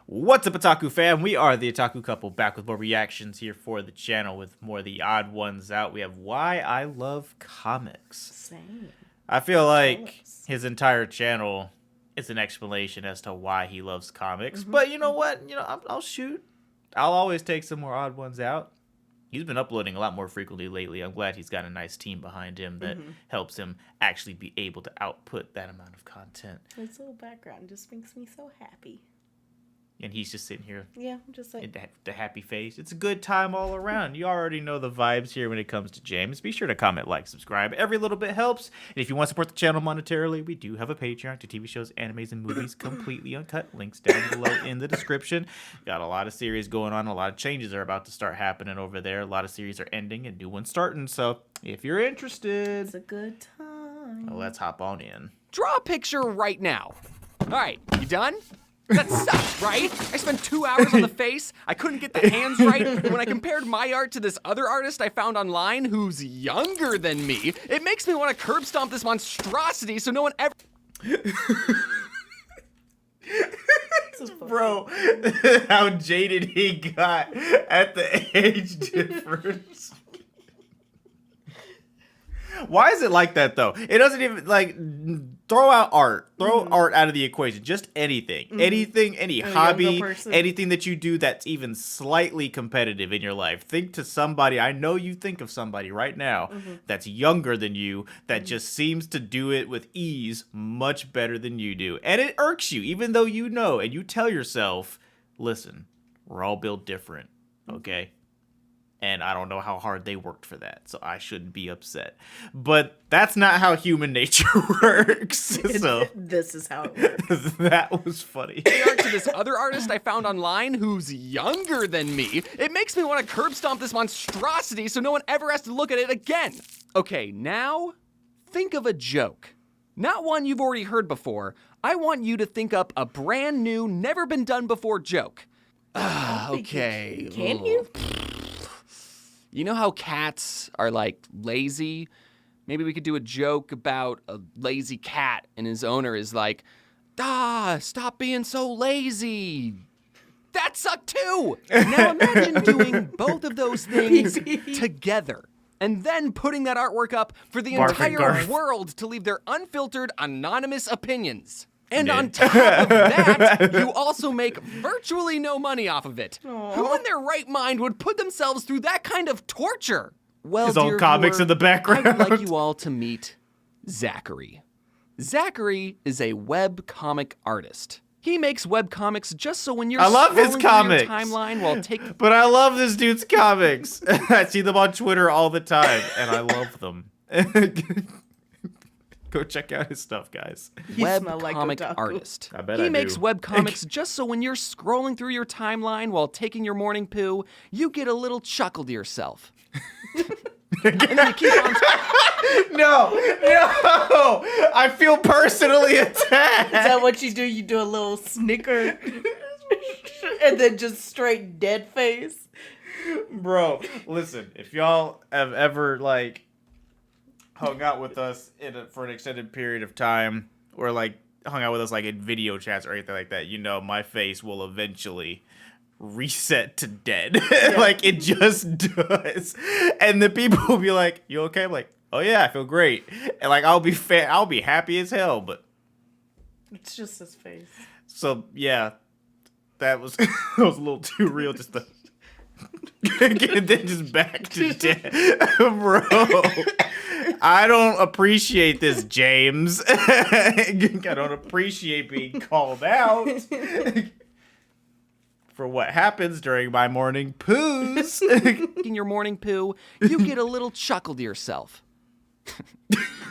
What's up, Otaku fam? We are the Otaku Couple, back with more reactions here for the channel with more of the odd ones out. We have Why I Love Comics. Same. I feel like his entire channel is an explanation as to why he loves comics. But you know what? I'll shoot. I'll always take some more odd ones out. He's been uploading a lot more frequently lately. I'm glad he's got a nice team behind him that helps him actually be able to output that amount of content. His little background just makes me so happy. And he's just sitting here. Yeah, just like The happy face. It's a good time all around. You already know the vibes here when it comes to James. Be sure to comment, like, subscribe. Every little bit helps. And if you want to support the channel monetarily, we do have a Patreon to TV shows, animes, and movies completely uncut. Links down below in the description. Got a lot of series going on. A lot of changes are about to start happening over there. A lot of series are ending and new ones starting. So if you're interested, it's a good time. well, let's hop on in. Draw a picture right now. All right, you done? That sucks, right? I spent 2 hours on the face. I couldn't get the hands right. And when I compared my art to this other artist I found online who's younger than me, it makes me want to curb stomp this monstrosity so no one ever... Bro, how jaded he got at the age difference. Why is it like that, though? It doesn't even, like, throw out art. Throw art out of the equation. Just anything. Anything, any hobby, anything that you do that's even slightly competitive in your life. Think to somebody, I know you think of somebody right now that's younger than you, that just seems to do it with ease much better than you do. And it irks you, even though you know, and you tell yourself, listen, we're all built different, okay? And I don't know how hard they worked for that, so I shouldn't be upset. But that's not how human nature works. So this is how it works. That was funny. art to this other artist I found online who's younger than me, it makes me want to curb stomp this monstrosity so no one ever has to look at it again. Okay, now think of a joke. Not one you've already heard before. I want you to think up a brand new, never been done before joke. Okay. Can you? You know how cats are, like, lazy? Maybe we could do a joke about a lazy cat, and his owner is like, stop being so lazy. That sucked too! Now imagine doing both of those things together, and then putting that artwork up for the entire world to leave their unfiltered, anonymous opinions. And on top of that, you also make virtually no money off of it. Aww. Who in their right mind would put themselves through that kind of torture? Well, his own comics in the background. I'd like you all to meet Zachary. Zachary is a webcomic artist. He makes webcomics just so when you're scrolling through your timeline while But I love this dude's comics. I see them on Twitter all the time, and I love them. Go check out his stuff, guys. Webcomic artist. I bet he I makes do. webcomics just so when you're scrolling through your timeline while taking your morning poo, you get a little chuckle to yourself. And then you keep on... No! I feel personally attacked. Is that what you do? You do a little snicker and then just straight dead face? Bro, listen, if y'all have ever, like, hung out with us for an extended period of time, or like hung out with us like in video chats or anything like that, you know my face will eventually reset to dead. Like it just does. And the people will be like, "You okay?" I'm like, "Oh yeah, I feel great." And like I'll be happy as hell, but it's just his face. So yeah, that was that was a little too real. Just the and then just back to dead, bro. I don't appreciate this, James. I don't appreciate being called out for what happens during my morning poos. In your morning poo, you get a little chuckle to yourself.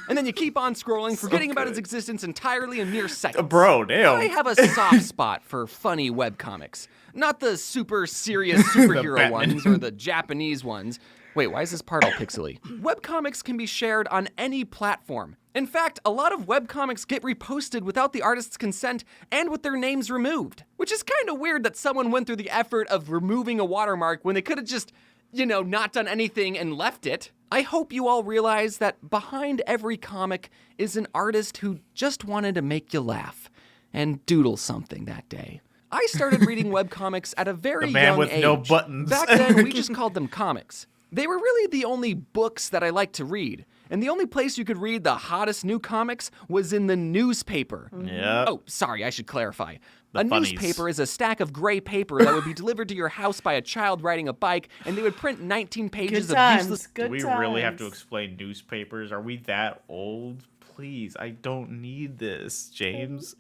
And then you keep on scrolling, forgetting about its existence entirely in mere seconds. Bro, damn. I have a soft spot for funny webcomics. Not the super serious superhero ones or the Japanese ones. Wait, why is this part all pixely? Webcomics can be shared on any platform. In fact, a lot of webcomics get reposted without the artist's consent and with their names removed. Which is kind of weird that someone went through the effort of removing a watermark when they could have just, not done anything and left it. I hope you all realize that behind every comic is an artist who just wanted to make you laugh and doodle something that day. I started reading webcomics at a very The man young with age. no buttons. Back then, we just called them comics. They were really the only books that I liked to read. And the only place you could read the hottest new comics was in the newspaper. Yeah. Oh, sorry, I should clarify. The A funnies. newspaper is a stack of gray paper that would be delivered to your house by a child riding a bike, and they would print 19 pages Good of times. useless... Good Do we times. really have to explain newspapers? Are we that old? Please, I don't need this, James.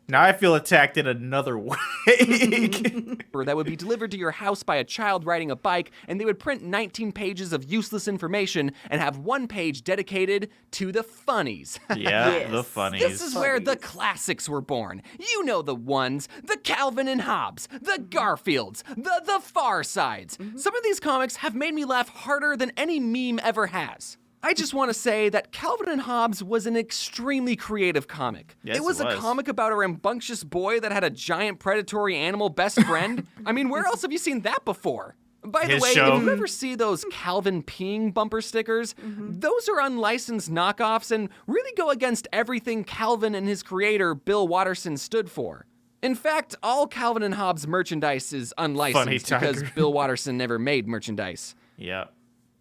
Now I feel attacked in another way. that would be delivered to your house by a child riding a bike, and they would print 19 pages of useless information and have one page dedicated to the funnies. Yeah, Yes. the funnies. This is where the classics were born. You know the ones. The Calvin and Hobbes, the Garfields, the Far Sides. Some of these comics have made me laugh harder than any meme ever has. I just want to say that Calvin and Hobbes was an extremely creative comic. Yes, it was a comic about a rambunctious boy that had a giant predatory animal best friend. I mean, where else have you seen that before? By the His way, show. if you ever see those Calvin peeing bumper stickers, those are unlicensed knockoffs and really go against everything Calvin and his creator, Bill Watterson, stood for. In fact, all Calvin and Hobbes merchandise is unlicensed Funny because tiger. Bill Watterson never made merchandise. Yeah.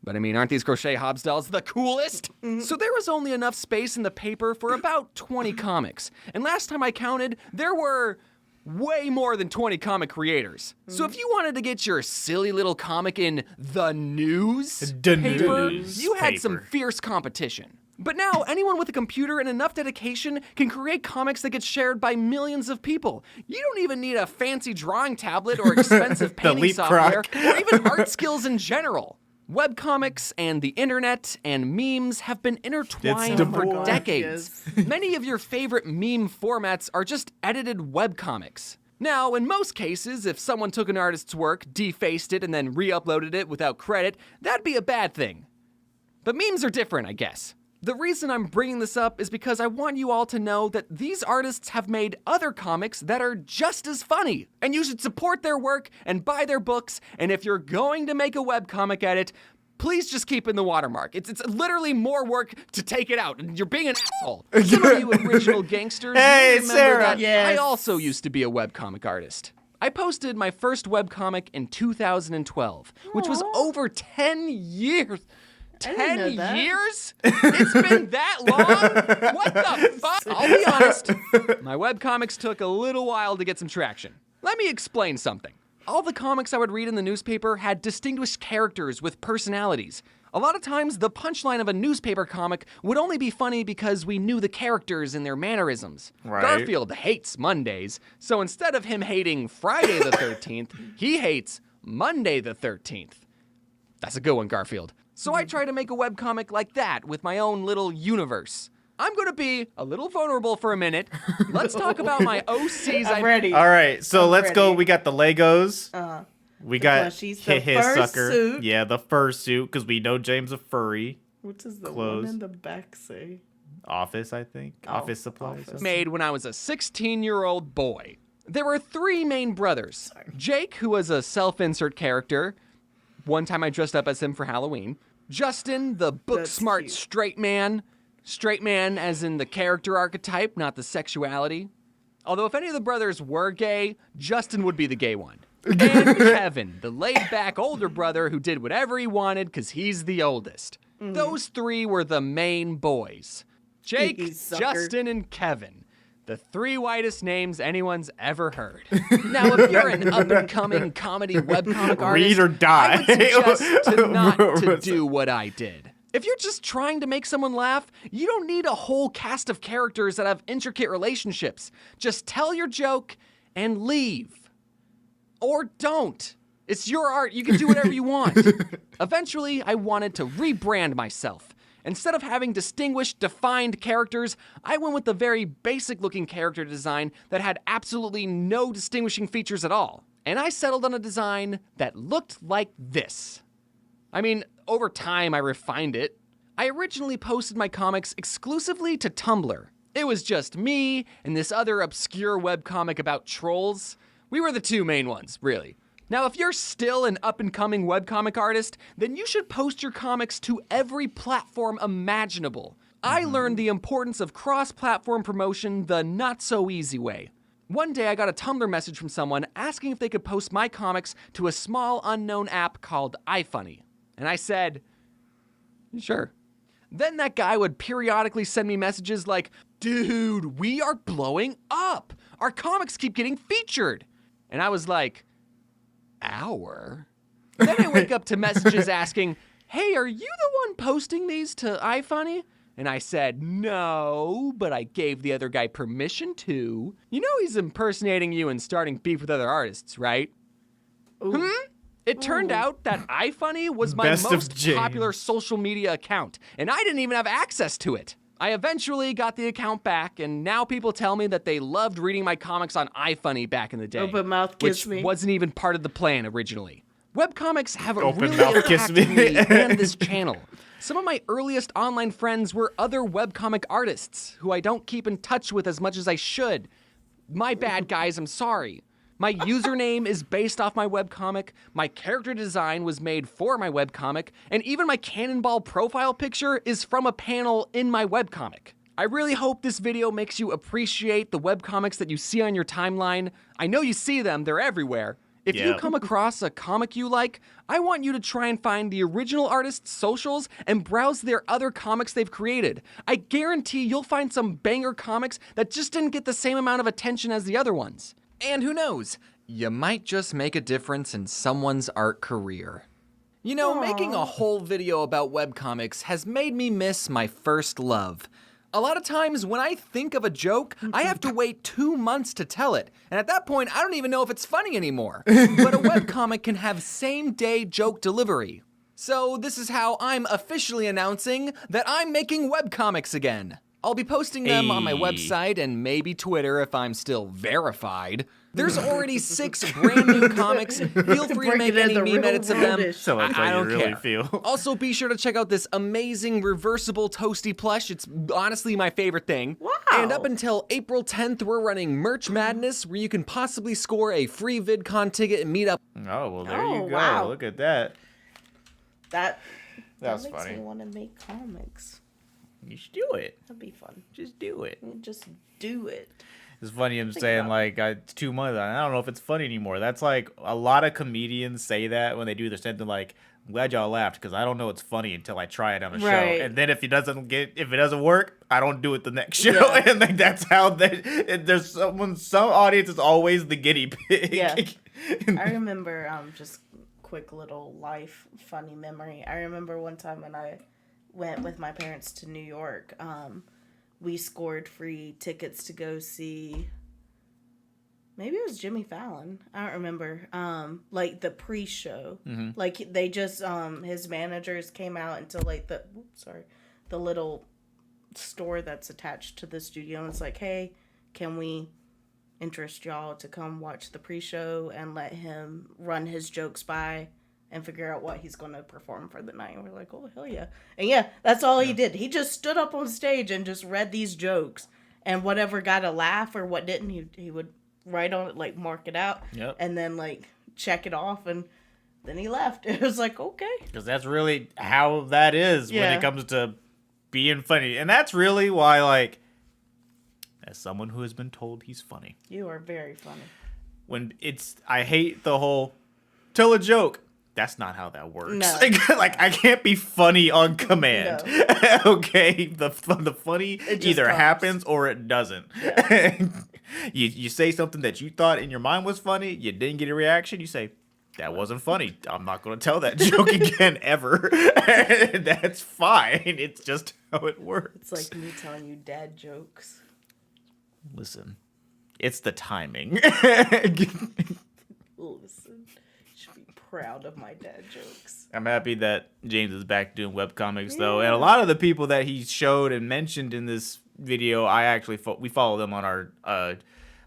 But I mean, aren't these crochet Hobbes dolls the coolest? So there was only enough space in the paper for about 20 comics. And last time I counted, there were way more than 20 comic creators. So if you wanted to get your silly little comic in the news The paper, news you had some paper. fierce competition. But now, anyone with a computer and enough dedication can create comics that get shared by millions of people. You don't even need a fancy drawing tablet or expensive painting software, leapfrog. or even art skills in general. Webcomics and the internet and memes have been intertwined It's for the decades. Many of your favorite meme formats are just edited webcomics. Now, in most cases, if someone took an artist's work, defaced it, and then re-uploaded it without credit, that'd be a bad thing. But memes are different, I guess. The reason I'm bringing this up is because I want you all to know that these artists have made other comics that are just as funny, and you should support their work and buy their books, and if you're going to make a webcomic edit, please just keep in the watermark. It's literally more work to take it out, and you're being an asshole. Some of you original gangsters Hey, may remember Sarah. that Yes. I also used to be a webcomic artist. I posted my first webcomic in 2012, which was over 10 years. didn't 10 know that. years? It's been that long? What the fuck? I'll be honest, my webcomics took a little while to get some traction. Let me explain something. All the comics I would read in the newspaper had distinguished characters with personalities. A lot of times, the punchline of a newspaper comic would only be funny because we knew the characters and their mannerisms. Right. Garfield hates Mondays, so instead of him hating Friday the 13th, he hates Monday the 13th. That's a good one, Garfield. So I try to make a webcomic like that with my own little universe. I'm going to be a little vulnerable for a minute. Let's talk about my OCs. I'm ready. All right, so I'm let's go. ready. We got the Legos. We got plushies, hit the his fur sucker. suit. Yeah, the fursuit, because we know James a furry. What does the Clothes. one in the back say? Office, I think. Office supplies. office. Made when I was a 16-year-old boy. There were three main brothers. Jake, who was a self-insert character. One time I dressed up as him for Halloween. Justin, the book-smart cute. straight man. Straight man as in the character archetype, not the sexuality. Although if any of the brothers were gay, Justin would be the gay one. And Kevin, the laid-back older brother who did whatever he wanted because he's the oldest. Those three were the main boys. Jake, You sucker. Justin, and Kevin. The three whitest names anyone's ever heard. Now, if you're an up-and-coming comedy webcomic artist, Read or die. I would suggest to not to What's do what I did. If you're just trying to make someone laugh, you don't need a whole cast of characters that have intricate relationships. Just tell your joke and leave. Or don't. It's your art. You can do whatever you want. Eventually, I wanted to rebrand myself. Instead of having distinguished, defined characters, I went with the very basic-looking character design that had absolutely no distinguishing features at all. And I settled on a design that looked like this. I mean, over time, I refined it. I originally posted my comics exclusively to Tumblr. It was just me and this other obscure webcomic about trolls. We were the two main ones, really. Now, if you're still an up-and-coming webcomic artist, then you should post your comics to every platform imaginable. I learned the importance of cross-platform promotion the not-so-easy way. One day I got a Tumblr message from someone asking if they could post my comics to a small unknown app called iFunny. And I said, sure. Then that guy would periodically send me messages like, dude, we are blowing up. Our comics keep getting featured. And I was like, our? Then I wake up to messages asking, hey, are you the one posting these to iFunny? And I said, no, but I gave the other guy permission to. You know he's impersonating you and starting beef with other artists, right? Ooh. It turned out that iFunny was my Best of most James. popular social media account, and I didn't even have access to it. I eventually got the account back, and now people tell me that they loved reading my comics on iFunny back in the day. Open mouth kiss which me. wasn't even part of the plan originally. Webcomics have Open really mouth kiss impacted me. me and this channel. Some of my earliest online friends were other webcomic artists who I don't keep in touch with as much as I should. My bad, guys, I'm sorry. My username is based off my webcomic, my character design was made for my webcomic, and even my Cannonball profile picture is from a panel in my webcomic. I really hope this video makes you appreciate the webcomics that you see on your timeline. I know you see them, they're everywhere. If you Yep. come across a comic you like, I want you to try and find the original artist's socials and browse their other comics they've created. I guarantee you'll find some banger comics that just didn't get the same amount of attention as the other ones. And who knows, you might just make a difference in someone's art career. You know, making a whole video about webcomics has made me miss my first love. A lot of times when I think of a joke, I have to wait 2 months to tell it. And at that point, I don't even know if it's funny anymore. But a webcomic can have same-day joke delivery. So this is how I'm officially announcing that I'm making webcomics again. I'll be posting them on my Hey. website and maybe Twitter if I'm still verified. There's already 6 brand new comics. Feel free to Break make it in any the meme real edits of world them. ish. So that's I how don't you really care. feel. Also, be sure to check out this amazing reversible toasty plush. It's honestly my favorite thing. Wow. And up until April 10th, we're running Merch Madness, where you can possibly score a free VidCon ticket and meet up. Oh, well, there Oh, you go. wow. Look at that. That That's makes funny. me want to make comics. You should do it. That'd be fun. Just do it. Just do it. It's funny him saying, like, it's 2 months. I don't know if it's funny anymore. That's like a lot of comedians say that when they do their something like, I'm glad y'all laughed because I don't know it's funny until I try it on a show. Right. And then if it doesn't work, I don't do it the next show. Yeah. And like that's how there's some audience is always the guinea pig. Yeah. I remember just quick little life funny memory. I remember one time when I went with my parents to New York, we scored free tickets to go see, maybe it was Jimmy Fallon. I don't remember. Like the pre-show. Mm-hmm. Like they just his managers came out into like the little store that's attached to the studio, and it's like, hey, can we interest y'all to come watch the pre-show and let him run his jokes by and figure out what he's going to perform for the night. And we're like, oh, hell yeah. And yeah, that's all he did. He just stood up on stage and just read these jokes, and whatever got a laugh or what didn't, he would write on it, like mark it out, and then like check it off, and then he left. It was like, okay. Because that's really how that is when Yeah. it comes to being funny. And that's really why, like, as someone who has been told he's funny, You are very funny. I hate the whole tell a joke. That's not how that works. No. Like I can't be funny on command. Okay, the funny It just either comes. happens or it doesn't. You say something that you thought in your mind was funny, you didn't get a reaction, you say, that wasn't funny. I'm not going to tell that joke again ever. That's fine. It's just how it works. It's like me telling you dad jokes. Listen, it's the timing. Listen, you should be proud of my dad jokes. I'm happy that James is back doing webcomics, though. And a lot of the people that he showed and mentioned in this video, I actually we follow them on our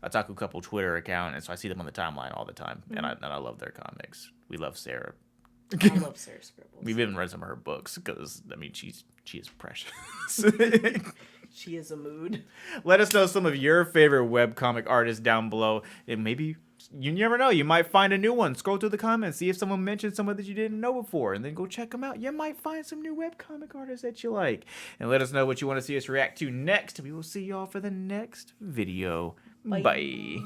OtakuCouple Twitter account, and so I see them on the timeline all the time. And I love their comics. We love Sarah. I love Sarah Scribbles. We've even read some of her books because, I mean, she is precious. She is a mood. Let us know some of your favorite webcomic artists down below. And maybe, you never know, you might find a new one. Scroll through the comments, see if someone mentioned someone that you didn't know before, and then go check them out. You might find some new webcomic artists that you like. And let us know what you want to see us react to next. We will see y'all for the next video. Bye. Bye.